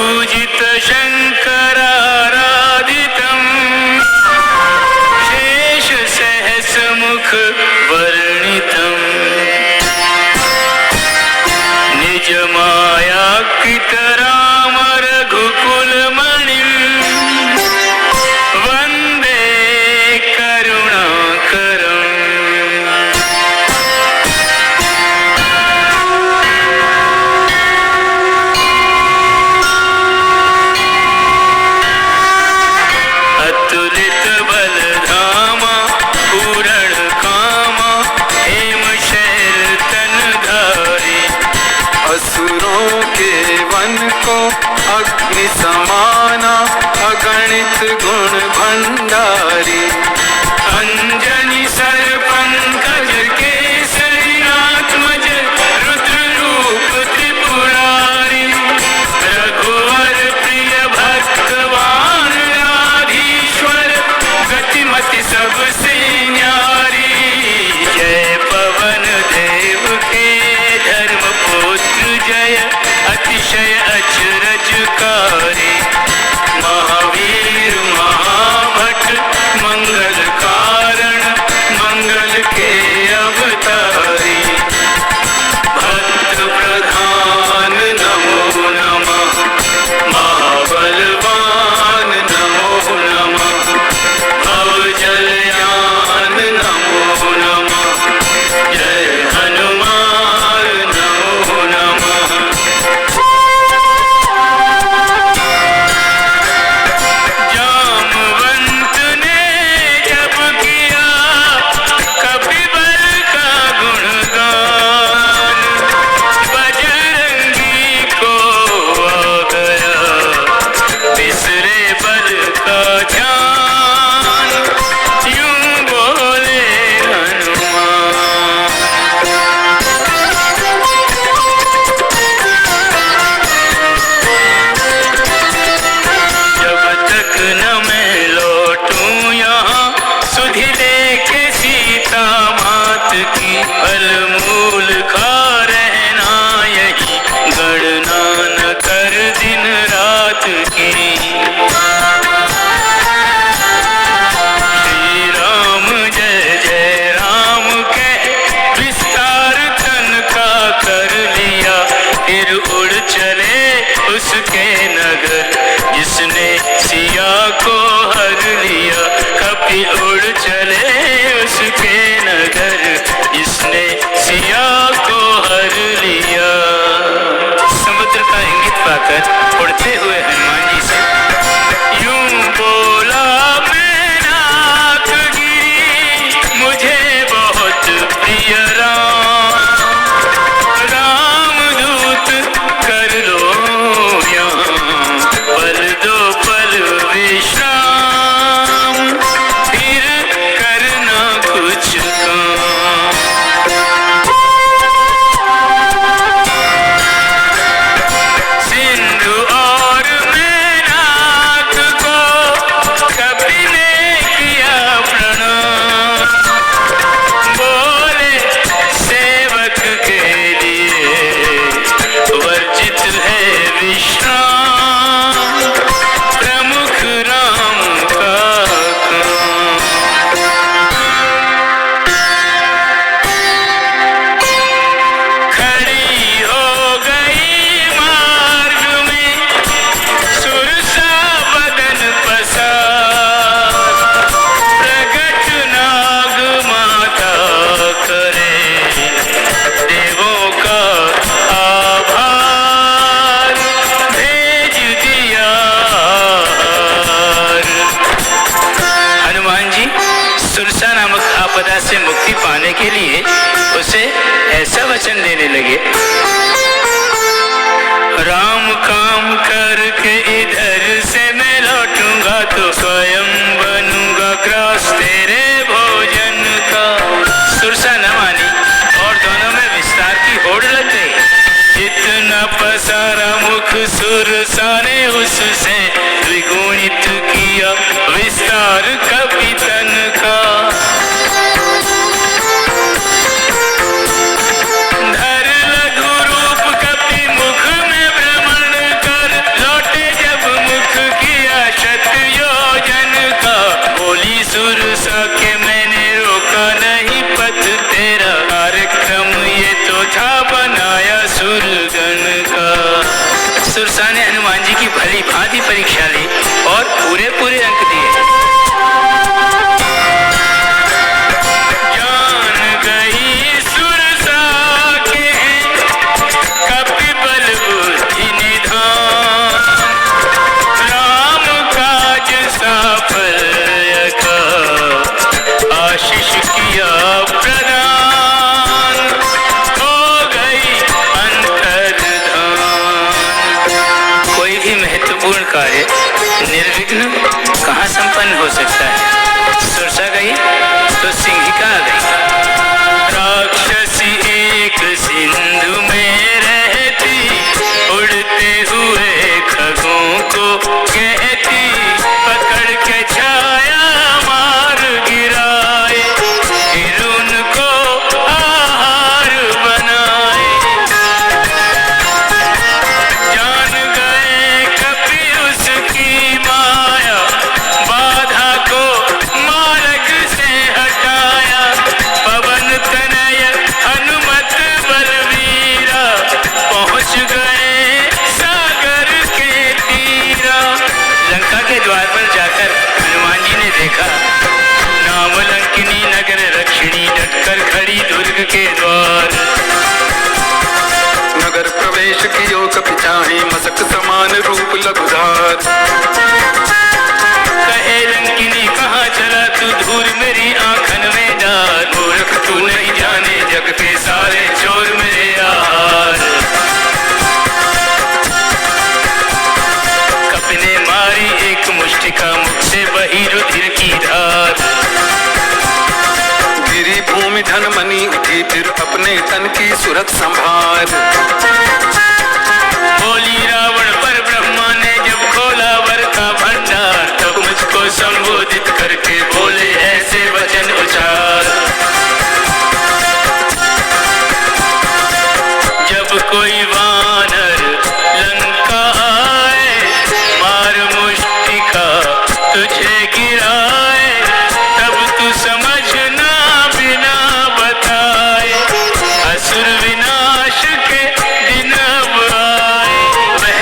पूजित शङ्कराराधितं शेष सहस्रमुख वर्णितम् निज माया कृत राम रघुकुलमणिं वन्दे करुणाकरम्। अतुलित बलधामा पूरण कामा हेम शैल तनधारी असुरों के वन को अग्नि समाना अगणित गुण भंडारी अंजनी सर पंकज केसरी आत्मज रुद्र रूप त्रिपुरारी रघुवर प्रिय भक्तवान राधीश्वर गतिमति सबसे न्यारी जय पवन देव के धर्म पुत्र जय अतिशय अचरजकारी महावीर महाभट मंगल कारण मंगल के अवतारी भक्त प्रधान नमो नमः महाबलवान नमो नमः भवजलयान नमो नमः जय हनुमान नमो नमः। जामवंत ने जब किया कपिबल का गुणगान बजरंगी को आ गया बिसरे बल का ध्यान यूं बोले हनुमान। जब तक न मैं लौटूं यहाँ सुधि लेके सीता मात की फल मूल खा रहना यही गणना न कर दिन रात की। श्री राम जय जय राम कह विस्तार तन का कर लिया फिर उड़ चले उसके नगर जिसने सिया को हर लिया। कपि उड़ चले उसके नगर जिसने सिया को हर लिया। समुद्र का इंगित पाकर उड़ते हुए हनुमान जी से यूं बोला मैनाकगिरी मुझे बहुत प्रिय राम रामदूत कर लो यहाँ पल दो पल विश्राम फिर करना कुछ काम। सिंधु और मैनाक को कपि ने किया प्रणाम बोले सेवक के लिए वर्जित है विश्राम प्रमुख राम का काम। खड़ी हो गई मार्ग में सुरसा बदन पसार प्रगट नाग माता करे देवों का आभार भेज दिया हार। हनुमान जी सुरसा नामक आपदा से मुक्ति पाने के लिए उसे ऐसा वचन देने लगे राम काम करके इधर से मैं लौटूंगा तो स्वयं बनूंगा ग्रास तेरे भोजन का। सुरसा न मानी और दोनों में विस्तार की होड़ लग गई। इतना पसारा मुख सुरसा ने उससे द्विगुणित किया विस्तार कपि तन का। की भली भांति परीक्षा ली और पूरे पूरे अंक दिए। जान गई सुरसा के कपि बल बुद्धि निधान, राम काज साफल्य का आशीष किया प्रदान, हो गई अंतर्धान। कोई भी महत्वपूर्ण कार्य निर्विघ्न कहाँ संपन्न हो सकता है। सुरसा गई तो सिंहिका आ गई। राक्षसी एक सिंधु में रहती, उड़ते हुए खगों को कहती, पकड़ के छाया मार गिराए, फिर उनको आहार बनाए। जान गए कपि उसकी माया, बाधा को मार्ग से हटाया, पवन तनय हनुमत बलवीरा, पहुँच गए सागर के तीरा। लंका के द्वार पर जाकर हनुमान जी ने देखा, नाम लंकिनी नगर रक्षिणी, डटकर खड़ी दुर्ग के द्वार। नगर प्रवेश कियो कपि चाहि, मसक समान रूप लघुधार। कहे लंकिनी कहाँ चला तू, धूल मेरी आंखन में डाल, मूर्ख तू नहीं जाने जग के सारे चोर मेरे आहार। कपि ने मारी एक मुष्टिका, मुख से बही रुधिर की धार। गिरी भूमि धन मनी उठी, फिर अपने तन की सुरत संभार। बोली रावण पर ब्रह्मा ने जब खोला वर का भंडार, तब मुझको संबोधित करके बोले ऐसे वचन उचार। जब कोई वानर लंका आए, मार मुष्टिका तुझे गिराए, तब तू समझना बिना बताए, असुर विनाश के दिन अब आए। वह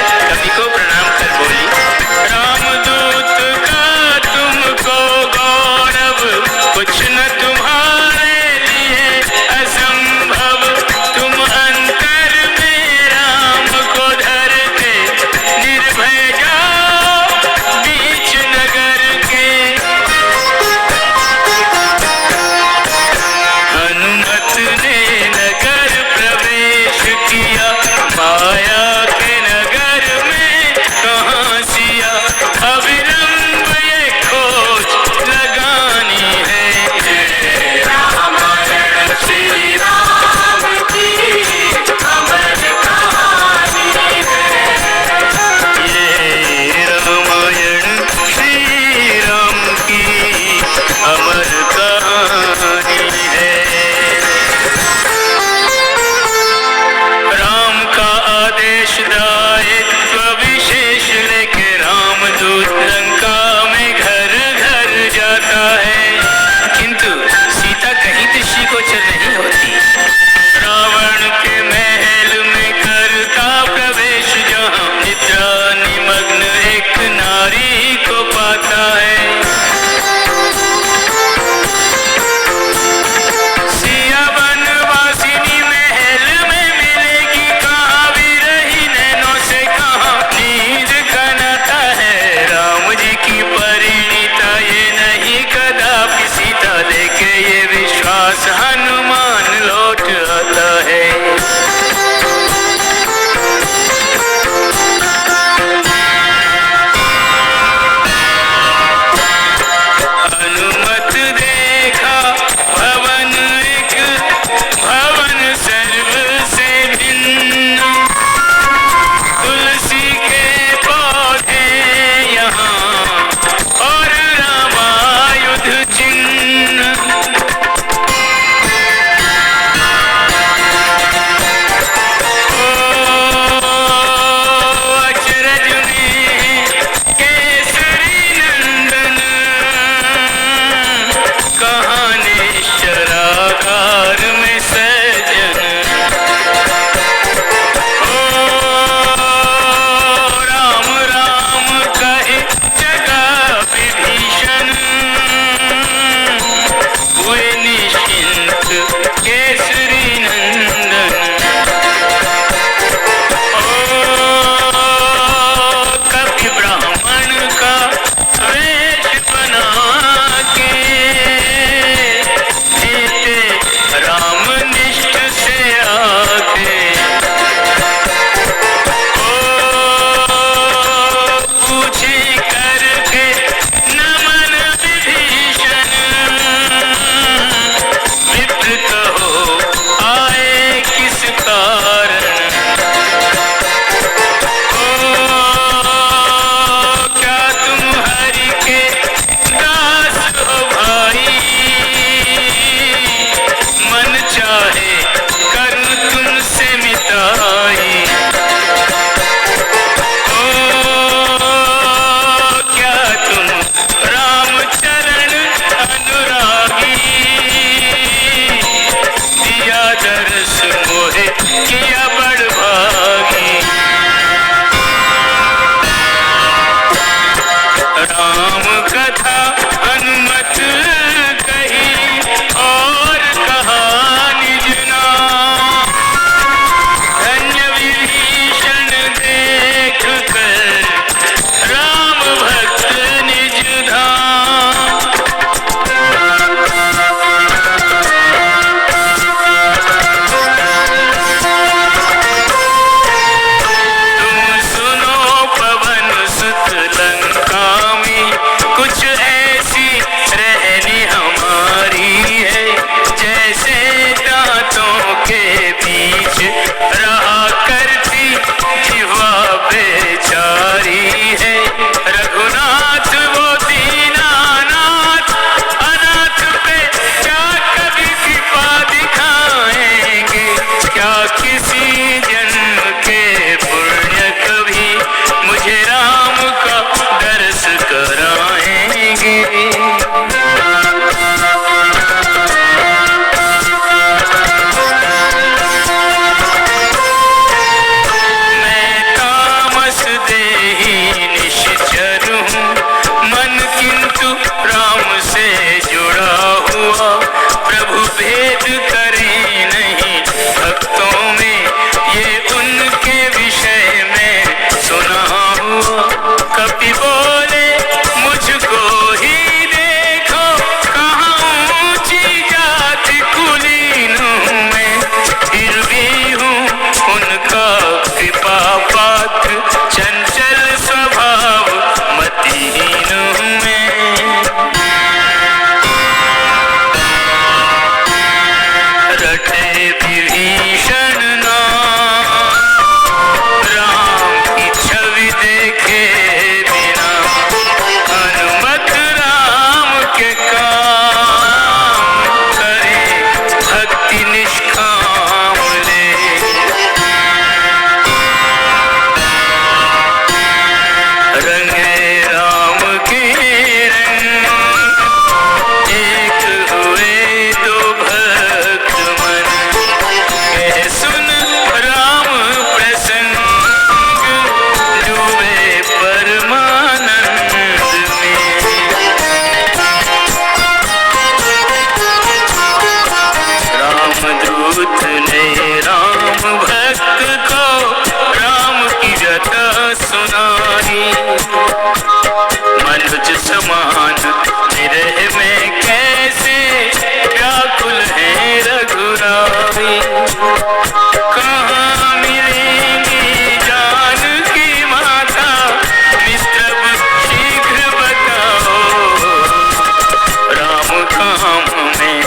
कथा अनुमत कही और कहा निज नाम। धन्य विभीषण देख कर राम भक्त निज धाम। तुम सुनो पवन सुत लंका में, कुछ ऐसी रहनी हमारी है, जैसे दांतों के बीच रहा करती जिह्वा बेचारी है। रघुनाथ वो दीनानाथ, अनाथ पे क्या कभी कृपा दिखाएंगे, क्या किसी जन्म के पुण्य कभी मुझे राम का दर्श कराएंगे। मैं तामस देही निश्चर हूँ, मन किंतु राम से जुड़ा हुआ। प्रभु भेद करे नहीं भक्तों में, ये उनके विषय में सुना हुआ। कभी बोले मुझको ही देखो, कहाँ ऊंची जाति कुलीन हूँ मैं, फिर भी हूँ उनका कृपा पात्र, चंचल स्वभाव मतिहीन हूँ मैं। रटे विभीषण नाम, राम की छवि देखे बिना अनुमत राम के काम करे, भक्ति निष्काम ले। रंगे राम के रंग, एक हुए दो भक्त मन, कह सुन राम प्रसंग, डूबे परमानंद में। रामदूत ने राम भक्त को राम की व्यथा सुनाई, मनुज समान विरह में कैसे व्याकुल है रघुराई। कहाँ मिलेंगी जानकी माता, निस्तभ शीघ्र बताओ। राम काम में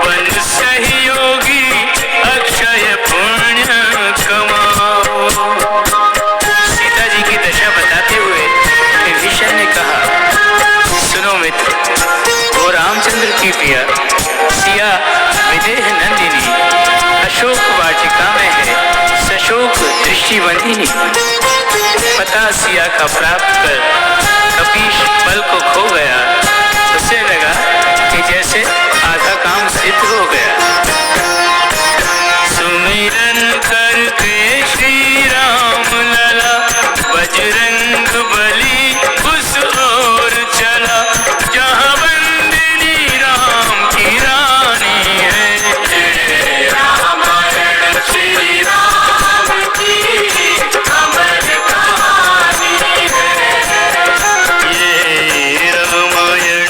बन सहयोगी, अक्षय पुण्य कमाओ। सीता जी की दशा बताते हुए विभीषण ने कहा, सुनो मित्र, वो रामचंद्र की प्रिया सिया विदेह नंदिनी अशोक वाटिका में है, सशोक दृष्टिवंदिनी। पता सिया का प्राप्त कर कपीश बल को खो गया, उसे लगा कि जैसे आधा काम सिद्ध हो गया। सुमिरन करके श्री राम लला, बजरंग बली उस ओर चला, जहाँ बंदिनी राम की रानी है। रामायण श्री राम की अमर कहानी है, ये रामायण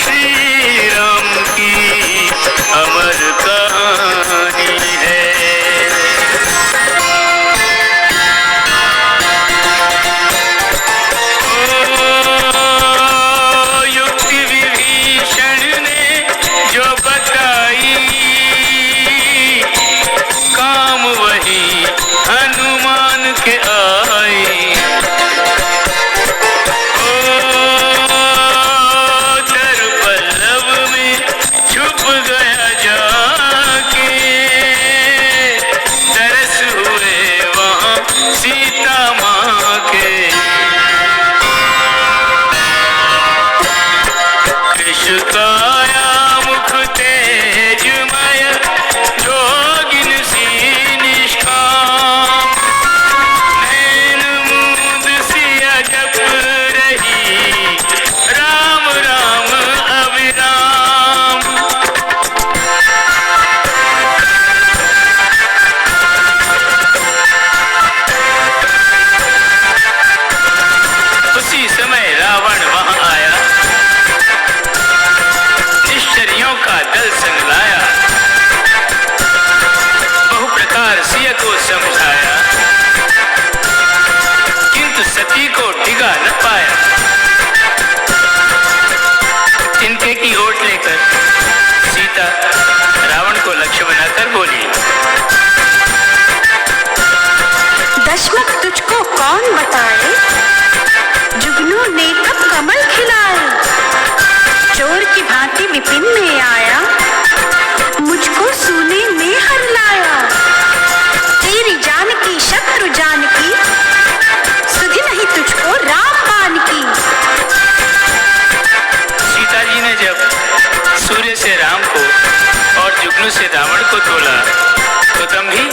श्री राम की अमर कहानी है। खोजेगा न पाया। तिनके की ओट लेकर सीता रावण को लक्ष्य बनाकर बोली, दशमुख तुझको कौन बताए, जुगनू ने कब कमल खिलाए। चोर की भांति विपिन में आया, मुझको सूने में हर लाया। तेरी जान की शत्रु जान की, सुधि नहीं तुझको राम बाण की। सीता जी ने जब सूर्य से राम को और जुगनू से रावण को तोला तो दंभी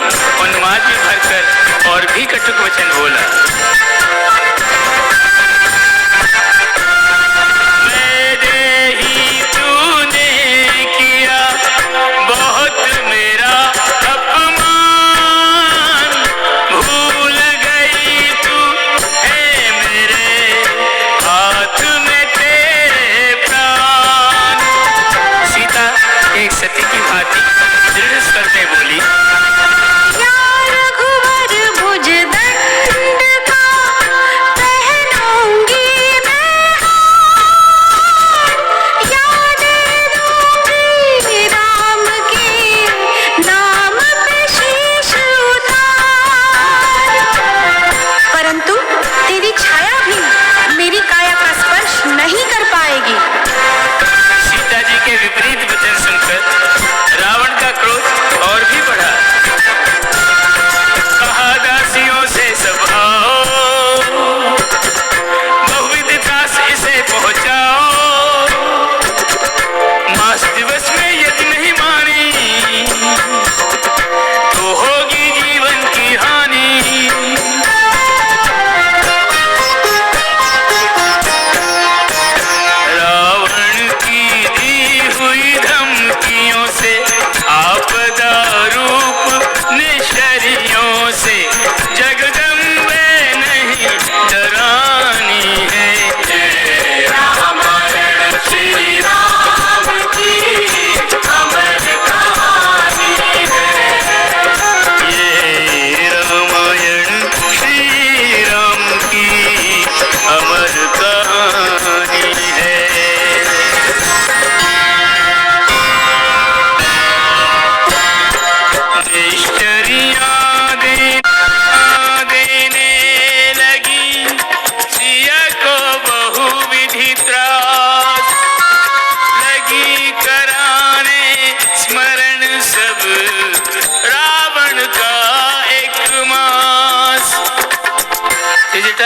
उन्माद में भरकर और भी कटुक वचन बोला। मेरे ही तूने किया बहुत मेरा अपमान, भूल गई तू है मेरे हाथ में तेरे प्राण। सीता एक सती की भांति दृढ़ स्वर में बोली,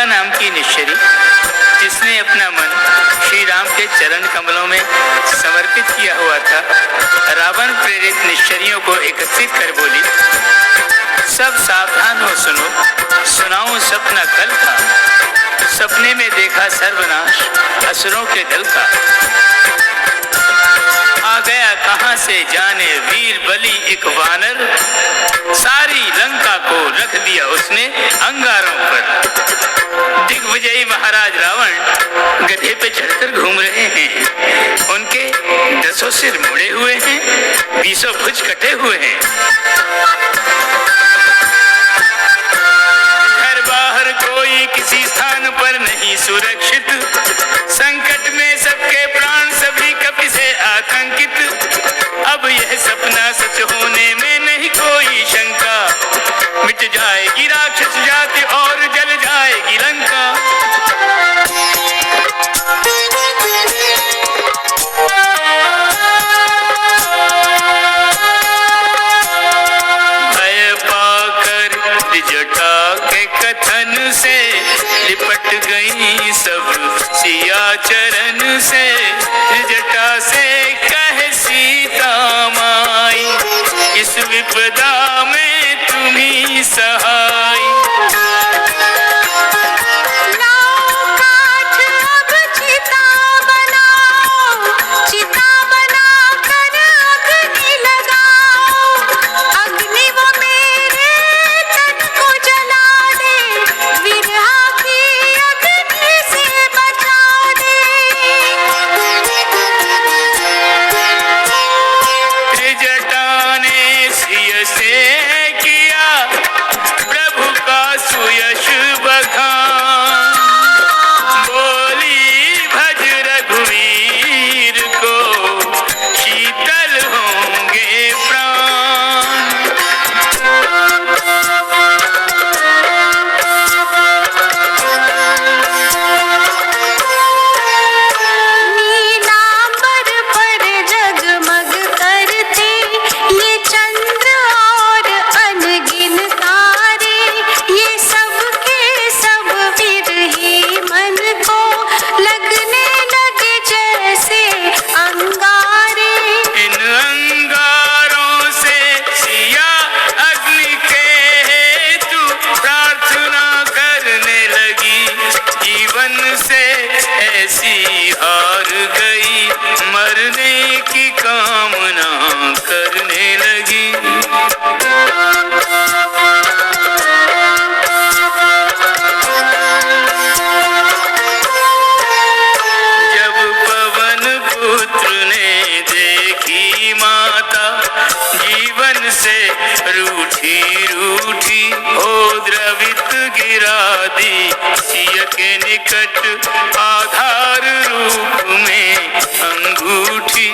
नाम की निश्चरी जिसने अपना मन श्री राम के चरण कमलों में समर्पित किया हुआ था, रावण प्रेरित निश्चरियों को एकत्रित कर बोली, सब सावधान हो सुनो, सुनाऊं सपना कल का। सपने में देखा सर्वनाश असुरों के दल का। आ गया कहां से जाने वीर बलि एक वानर, सारी लंका को रख दिया उसने अंगारों पर। दिग्विजयी महाराज रावण गधे पे चढ़कर घूम रहे हैं, उनके 10 सिर मुड़े हुए हैं, 20 भुज कटे हुए हैं। घर बाहर कोई किसी स्थान पर नहीं सुरक्षित, संकट में सबके प्राण सभी कपि से आतंकित। अब यह सपना सच होने में नहीं कोई शंका, मिट जाएगी राक्षस जाति और जल जाएगी लंका। भय पाकर जटा के कथन से लिपट गई सब सिया चरण से। जटा से कहे सीता माई, इस विपदा में तुम्ही सहाय। जीवन से ऐसी हार गई, मरने की कामना करने लगी। जब पवन पुत्र ने देखी माता जीवन से रूठी रूठी, हो द्रवित गिरा दी सिय के निकट आधार रूप में अंगूठी।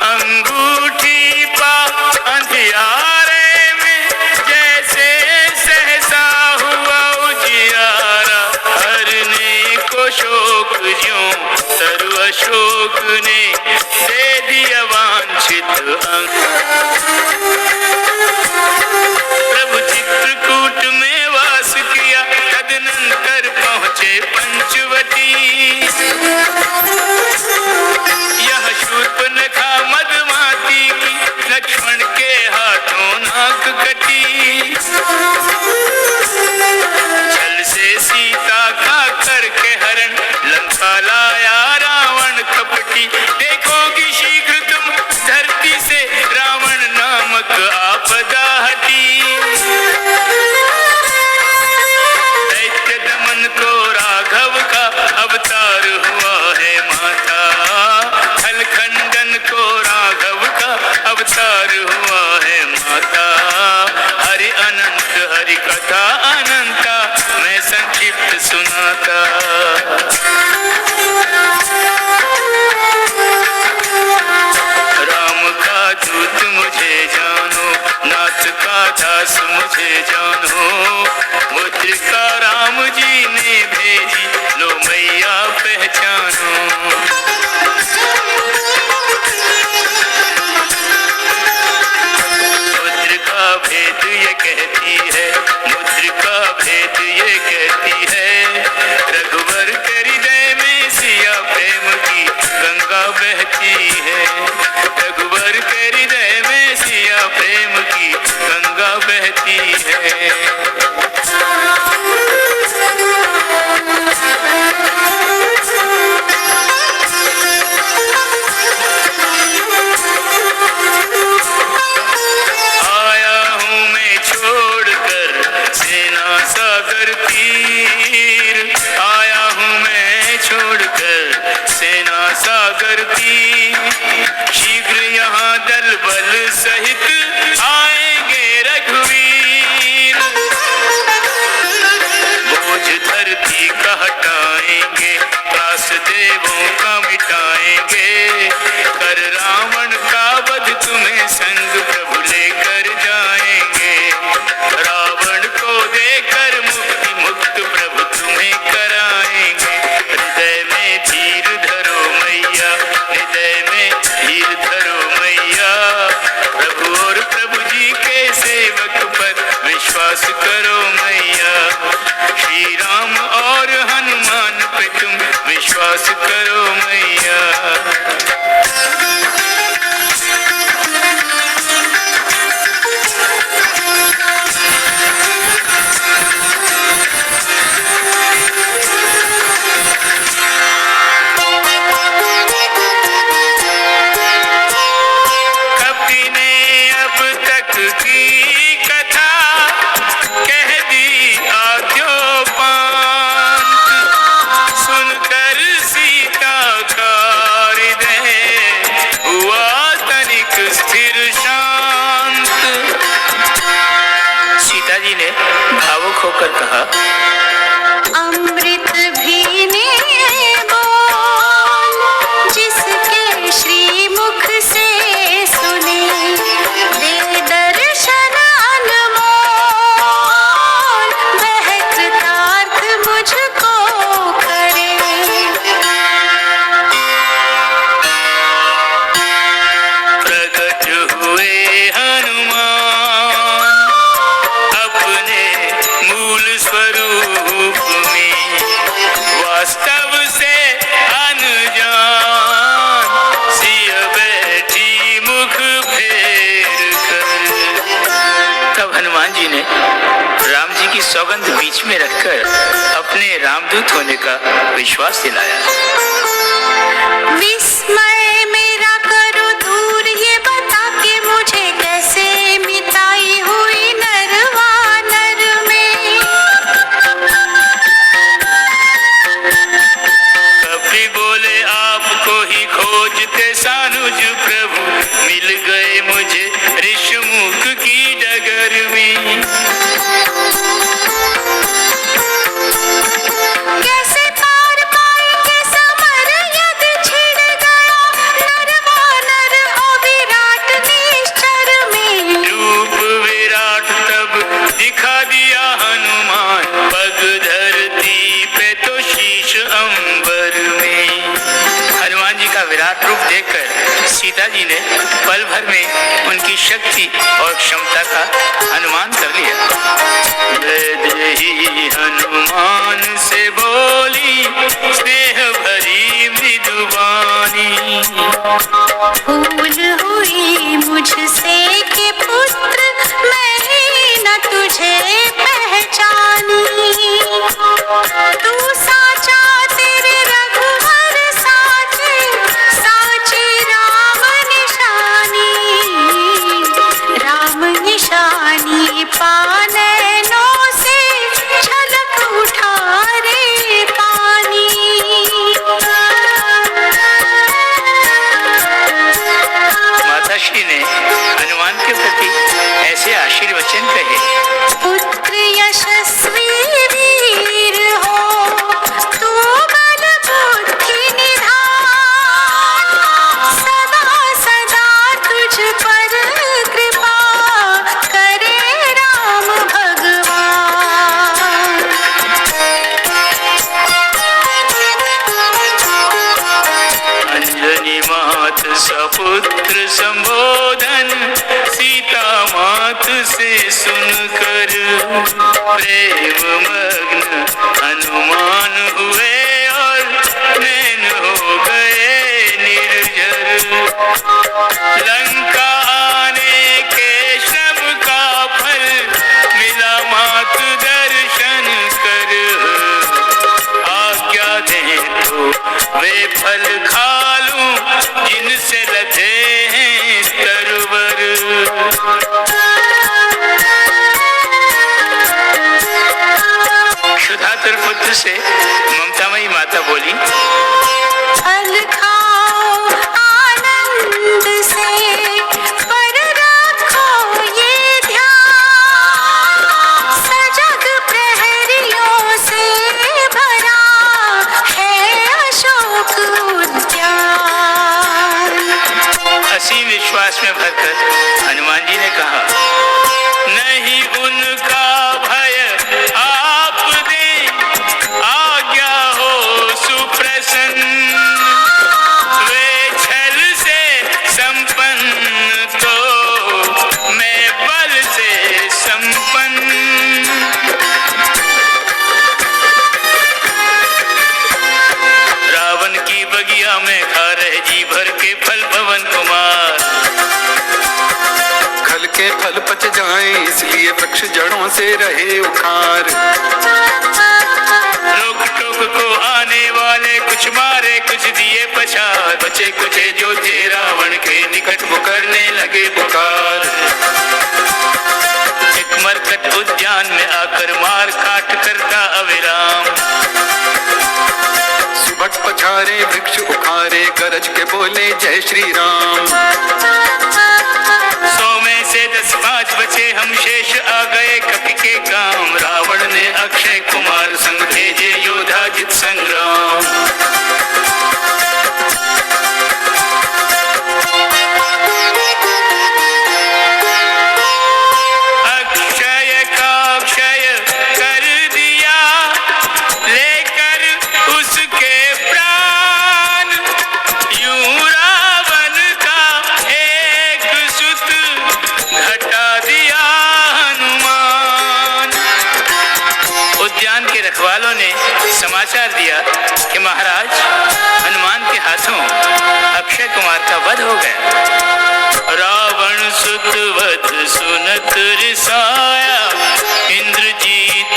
अंगूठी पा अंधियारे में जैसे सहसा हुआ उजियारा, हरने को शोक ज्यों तरु अशोक ने दे दिया वांछित अंग। प्रभु चित्रकूट में वास किया, तदनंतर पहुँचे पंचवटी। यह शूर्पणखा मदमाती की, लक्ष्मण के हाथों नाक कटी। छल से सीता का करके हरण, लंका लाया रावण कपटी। देखोगी शीघ्र तुम धरती से रावण नामक आपदा हटी। दैत्य दमन को राघव का अवतार हुआ है माता, छल खंडन को राघव का अवतार हुआ है माता। हरि अनंत हरि कथा अनंता, मैं संक्षिप्त सुनाता। राम का दूत मुझे जानो, नाथ का दास मुझे जानो। मुद्रिका राम जी ने भेजी, लो मैया पहचानो। मुद्रिका भेद ये कहती है, मुद्रिका भेद ये कहती है। रघुवर के हृदय में सिया प्रेम की गंगा बहती है। रघुवर के हृदय में सिया प्रेम की गंगा बहती है। आया हूँ मैं छोड़कर सेना सागर तीर, आया हूँ मैं छोड़कर सेना सागर तीर। शीघ्र यहाँ दल बल सहित आएंगे रघुवीर। बोझ धरती का हटाएंगे, त्रास देवों का मिटाएंगे। कर रावण का वध तुम्हें संग प्रभु लेकर जाएंगे। रावण को देकर मुक्ति मुक्त प्रभु तुम्हें कराएंगे। हृदय में धीर धरो मैया, हृदय में धीर धरो मैया। प्रभु और प्रभु जी के सेवक पर विश्वास करो मैया। श्री राम और हनुमान पे तुम विश्वास करो मैया। कपि ने अब तक की कथा कह दी आद्योपांत, सुनकर सीता का हृदय हुआ तनिक स्थिर शांत। सीता जी ने भावुक होकर कहा, अमृत भी ने बोल, जिसके श्री मुख से सुने, दे दर्शन अनमोल, वह कृतार्थ मुझको करे। प्रकट हुए हनुमान अपने मूल स्वरूप में, वास्तव से अनजान सिय बैठी मुख फेर कर। तब हनुमान जी ने राम जी की सौगंध बीच में रखकर अपने रामदूत होने का विश्वास दिलाया। विस्मय मेरा करो दूर, ये बता के मुझे कैसे मिताई हुई नरवानर में। कभी बोले आपको ही खोजते सानुज प्रभु, मिल गए मुझे ऋषमुख की डगर में। कैसे पार पाएंगे समर यदि छिड़ गया नरवानर अविराट निश्चर में। रूप विराट तब दिखा दिया हनुमान, पग धरती पे तो शीश अंबर में। हनुमान जी का विराट रूप देखकर सीता जी ने पल भर में उनकी शक्ति और क्षमता का अनुमान कर लिया। वैदेही हनुमान से बोली स्नेह भरी मृदुबानी, भूल हुई मुझसे कि पुत्र मैं ही न तुझे पहचानी। तू साचा तेरे रघुवर साचे, साची राम निशानी। राम निशानी पानैनों से झलक उठा रे पानी। माता श्री ने हनुमान के प्रति ऐसे आशीर्वचन कहे। पुत्र यशस्वी वीर हो, तू बल बुद्धि निधान। सदा सदा तुझ पर कृपा करे राम भगवान। अंजनी मात सपुत्र संबोधन, सीता मात से सुनकर प्रेम मग्न हनुमान हुए और नैन हो गए निर्जर। लंका आने के श्रम का फल मिला मात दर्शन कर, आज्ञा दे तो वे फल खा लूं जिनसे लदे हैं तरवर। क्षुधातुर पुत्र से ममतामयी माता बोली, फल खाओ आनंद से, पर रखो ये ध्यान। सजग प्रहरियों से भरा है अशोक उद्यान। असीम विश्वास में भरकर हनुमान जी ने कहा, नहीं उनका भय आप दे, आज्ञा हो सुप्रसन्न। वे छल से संपन्न तो मैं बल से संपन्न। रावण की बगिया में खा रहे जी भर के फल पवन कुमार। खल के फल पच जाएं, इसलिए वृक्ष जड़ों से रहे उखार। रोक टोक को आने वाले कुछ मारे कुछ दिए पछाड़, बचे कुचे जो थे रावण के निकट वो करने लगे पुकार। एक मरकट उद्यान में आकर मार काट करता अविराम। सुबह पछारे वृक्ष उखारे, गरज के बोले जय श्री राम। 100 में से 10-5 बचे हम शेष आ गए कपि के काम। रावण ने अक्षय कुमार संग भेजे योद्धा जित संग्राम। अक्षय का क्षय कर दिया, लेकर उसके प्राण। यूं रावण का एक सुत घटा दिया हनुमान। उद्यान के रखवालों ने समाचार दिया कि महाराज हनुमान के हाथों अक्षय कुमार का वध हो गया। रावण सुत वध सुनत रिसाया, इंद्रजीत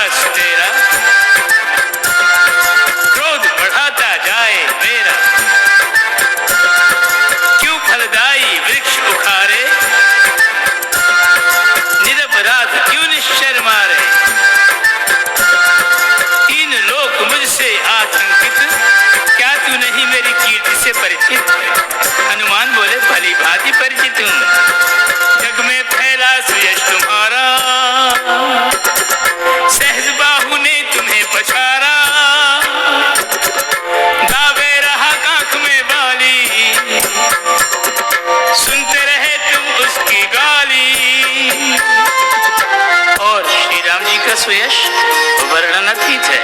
साहस तेरा, क्रोध बढ़ाता जाए मेरा, क्यों फलदायी वृक्ष उखाड़े, निरपराध क्यों निश्चर मारे। तीन लोग मुझसे आतंकित, क्या तू नहीं मेरी कीर्ति से परिचित। हनुमान बोले भली भांति परिचित हूँ, जग में फैला सुयश तुम्हारा, सहज बाहु ने तुम्हें पछाड़ा, दावे रहा कांख में बाली, सुनते रहे तुम उसकी गाली। और श्री राम जी का सुयश वर्णनातीत है।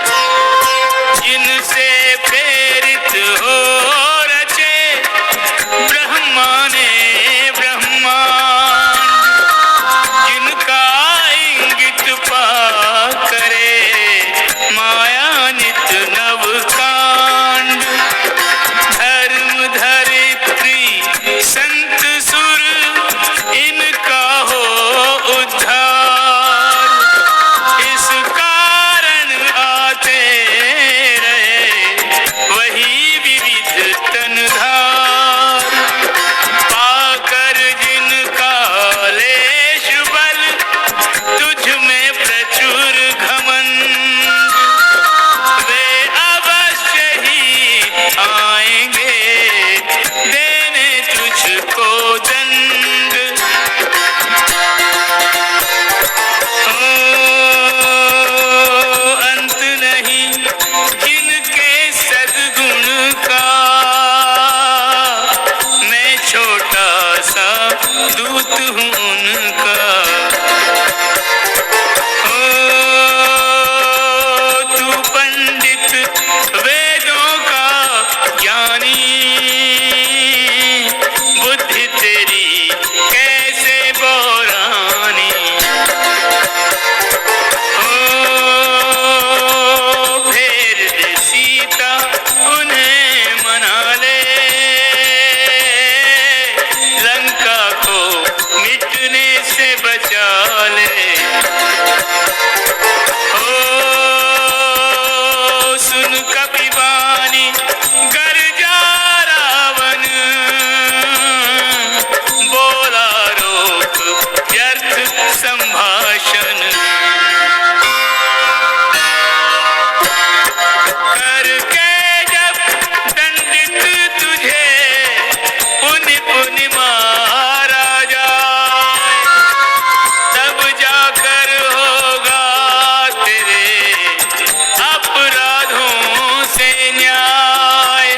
जिनसे प्रेरित हो रचे ब्रह्मा ने ब्रह्मांड, जिनका इंगित पा करे माया नित नव कांड। धर्म धरित्री संत सुर इनका हो उद्धार, इस कारण आते रहे वही विविध तनधार। पाकर जिनका लेश बल तुझ में प्रचुर घमंड, वे अवश्य ही आएंगे देने तुझको दंड। अंत नहीं जिनके सद्गुण का, मैं छोटा सा दूत हूँ उनका। तू पंडित वेदों का ज्ञानी, बुद्धि तेरी कैसे बौरानी। फेर दे सीता उन्हें मना ले, लंका को मिटने से बचा ले। सुन कपि वाणी गर्जा रावण, बोला रोक व्यर्थ संभाषण। करके जब दंडित तुझे पुनि पुनि मारा जाए, तब जाकर होगा तेरे अपराधों से न्याय।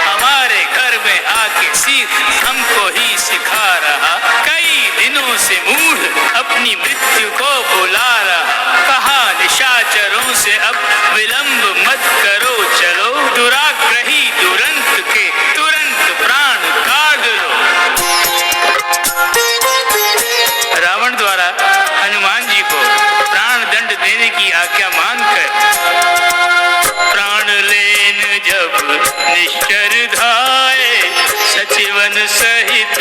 हमारे घर में आके सीख हमको ही सिखा रहा, कई दिनों से मूढ़ अपनी मृत्यु को बुला रहा। कहा निशाचरों से अब विलंब मत करो चलो, दुराग्रही दुरंत के तुरंत प्राण काढ़ लो। रावण द्वारा हनुमान जी को प्राण दंड देने की आज्ञा मानकर प्राण लेन जब निश्चर धाये, सचिवन सहित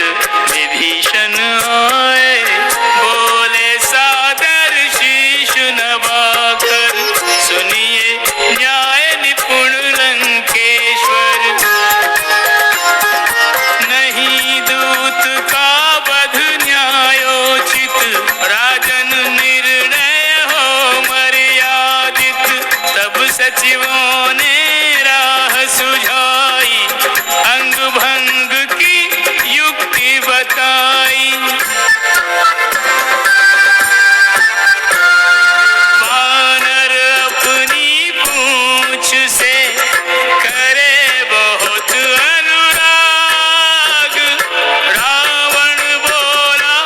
विभीषण आए। बोले सादर शीश नवाकर, सुनिए न्याय निपुण लंकेश्वर। नहीं दूत का वध न्यायोचित, राजन निर्णय हो मर्यादित। तब सचिवों ने राह सुझाई, अंग भंग की युक्ति बताई। वानर अपनी पूंछ से करे बहुत अनुराग, रावण बोला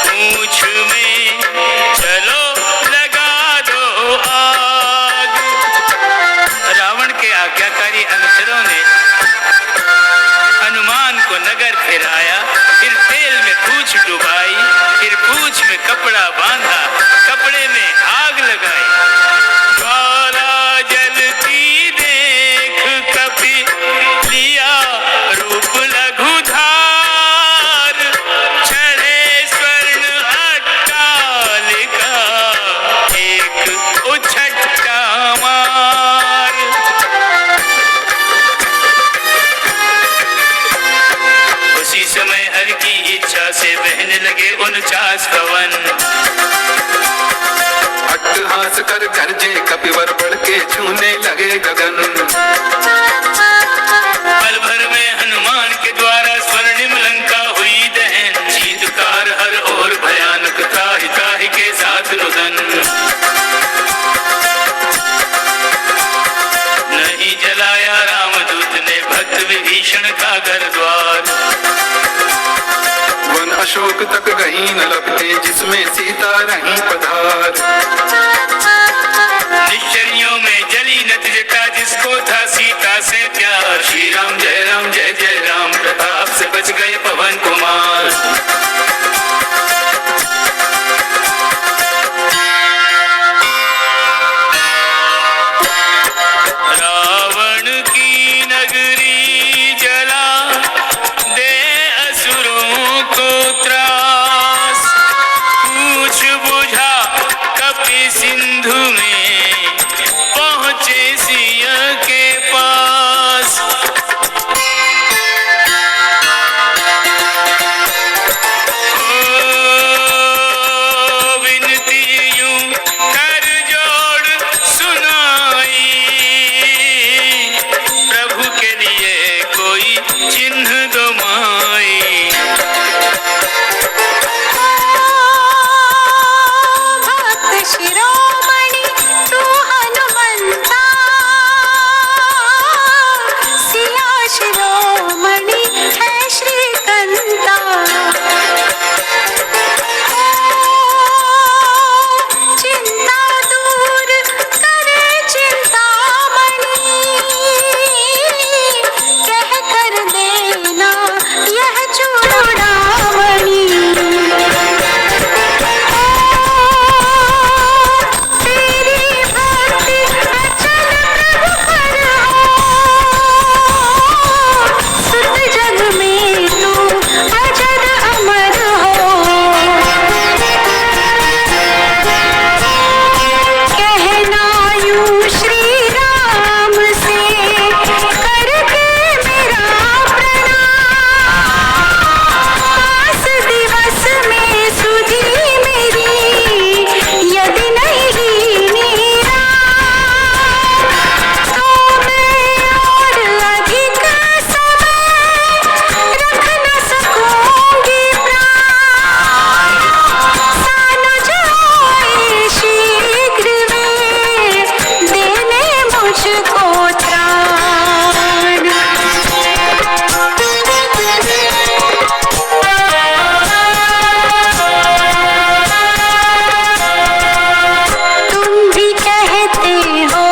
पूंछ में चलो लगा दो आग। रावण के आज्ञाकारी अनुचरों ने हनुमान को नगर फिराया, फिर तेल में पूंछ डुबाई, फिर पूंछ में कपड़ा बांधा, कपड़े में आग लगाई। ज्वाला जलती देख कपि लिया रूप लगे 49 कवन। अट्टहास कर गरजे कपिवर बढ़ के छूने लगे गगन। पल भर में हनुमान के द्वारा स्वर्णिम लंका हुई दहन। चीत्कार हर ओर भयानक, त्राहि त्राहि के साथ रुदन। नहीं जलाया रामदूत ने भक्त विभीषण का घर द्वार। वन अशोक तक गई न लपटे जिसमें सीता रही पधार। निश्चर्यों में जली नत जटा जिसको था सीता से प्यार। श्री राम जय जय राम, प्रताप से बच गए पवन कुमार। रावण की नगरी जला दे असुरों को त्रास। पूछ बुझा कपि सिंधु में पहुंचे सिंह के पास। ओ विनती यूं कर जोड़ सुनाई। प्रभु के लिए कोई चिन्ह दो माई। भक्त शिरोमणि तू हनुमंता, सिया शिरोमणि है श्रीकंता। चिंता दूर करे चिंतामणि, कह कर देना यह चूड़ामणि। तेरी भक्ति अचल प्रभु पर हो, सुत जग में तू अजर अमर हो। कहना यूं श्री राम से करके मेरा प्रणाम। दिवस में सुधी मेरी यदि नहीं नीरा, तो मैं और अधिक समय रख न सकूंगी प्राण। सानुज आए शीघ्र में देने मुझको त्राण। तुम भी कहते हो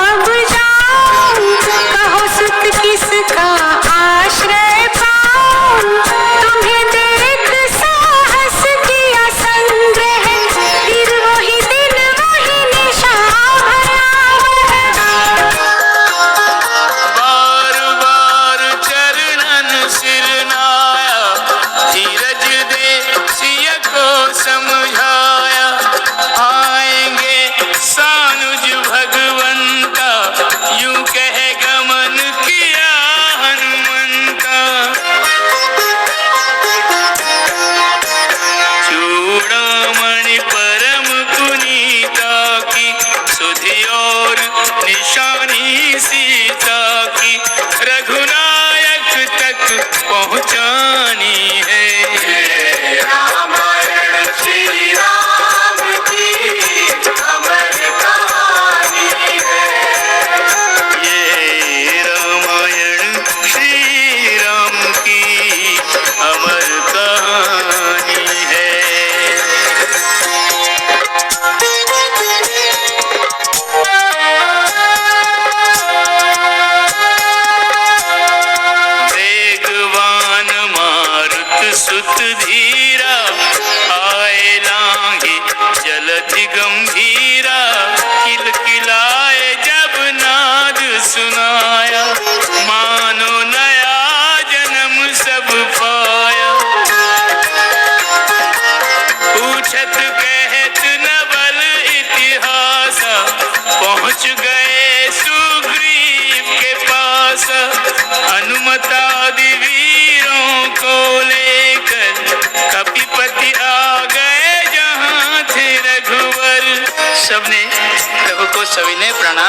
अब जाऊं, कहो सुत किसका आश्रय पाऊं। तुम्हें देख साहस किया संग्रह, फिर वही दिन वही निशा बार बार चरणन सिरनाया। धीरज दे सिय को समझाया। आएंगे सानुज भगवंता, यूं कह गमन किया हनुमंता। चूड़ामणि परम पुनीता की, सुधि और निशानी सीता की। रघुनायक तक पहुंचानी है। रामायण श्री राम की अमर कहानी है। ये रामायण श्री राम की अमर कहानी है। वेगवान मारुत सुत धीरा, आए लांघे जलधि गंभीरा। किलकिलाए जब नाद सुनाया, मानो नया जन्म सब पाया। पूछत कहत नवल इतिहासा, पहुँच गए सुग्रीव के पास। हनुमतादि वीरों को लेकर कपिपति सबको सविनय प्रणाम।